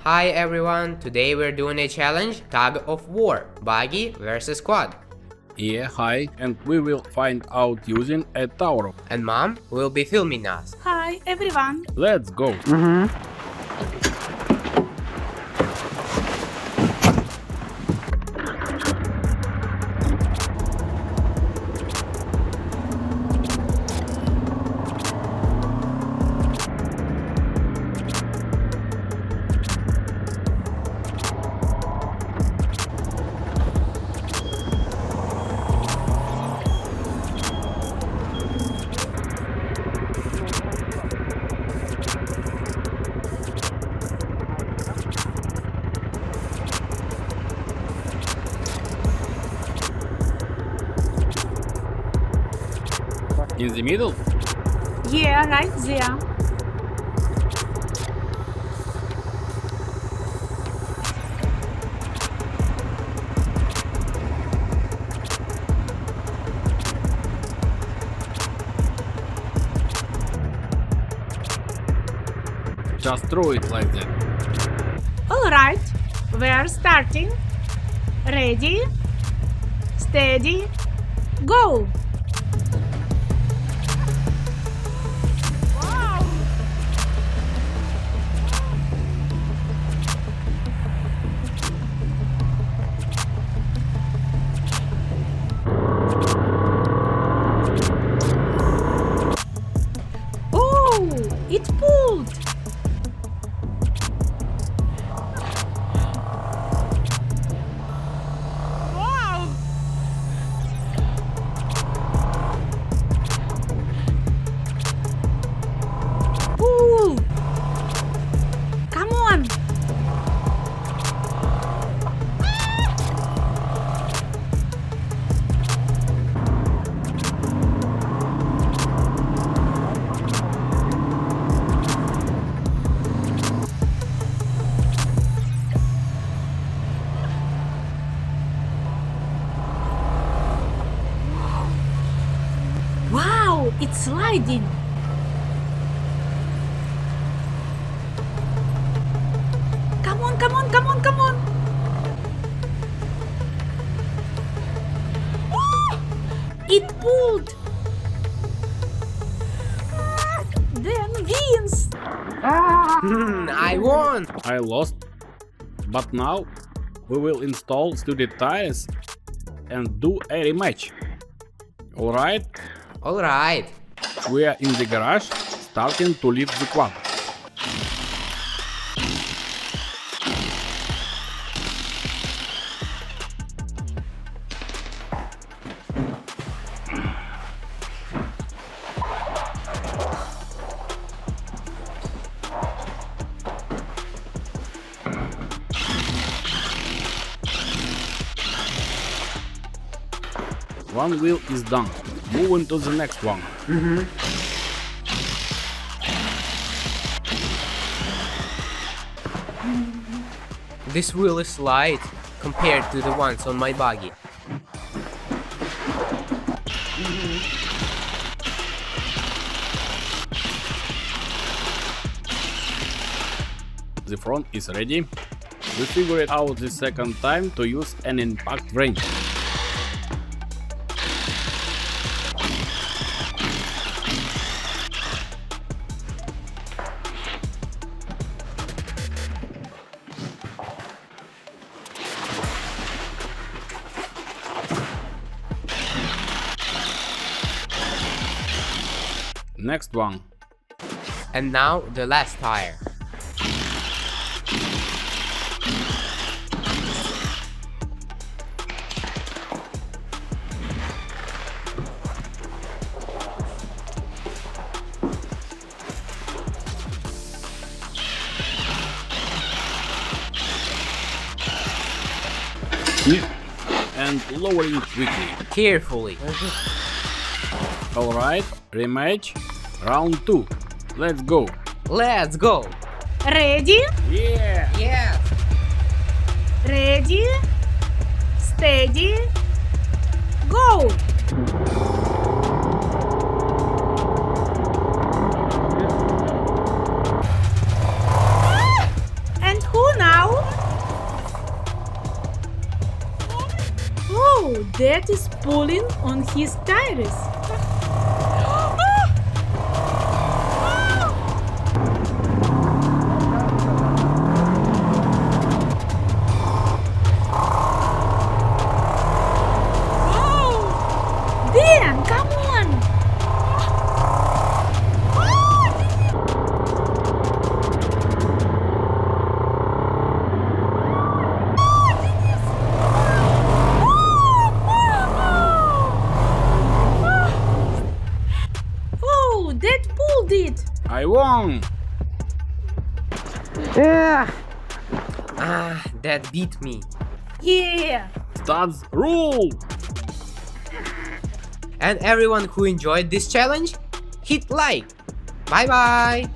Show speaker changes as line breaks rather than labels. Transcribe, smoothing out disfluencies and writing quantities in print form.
Hi everyone, today we're doing a challenge, Tug of War, Buggy versus Quad.
Yeah, hi, and we will find out using a tower.
And Mom will be filming us.
Hi everyone.
Let's go. In the middle?
Yeah, right there.
Just throw it like that.
Alright, we're starting. Ready, steady, go! Wow! Oh, it pulled! Wow! Pull! Come on! Wow, it's sliding! Come on, come on, come on, come on! It pulled! Dan wins!
I won!
I lost. But now we will install studded tires and do a rematch. Alright,
Alright.
we are in the garage starting to lift the quad. One wheel is done. Moving to the next one.
This wheel is light compared to the ones on my buggy.
The front is ready. We figured out the second time to use an impact wrench. Next one.
And now the last tire.
And lowering quickly.
Carefully.
Alright, rematch, round 2. Let's go.
Let's go!
Ready,
Yeah!
Yeah!
ready, steady, go! And who Dad is pulling on his tires. Dan, come on! Oh, Dad pulled it!
I won!
That beat me.
Yeah!
Stats rule!
And everyone who enjoyed this challenge, hit like. Bye bye!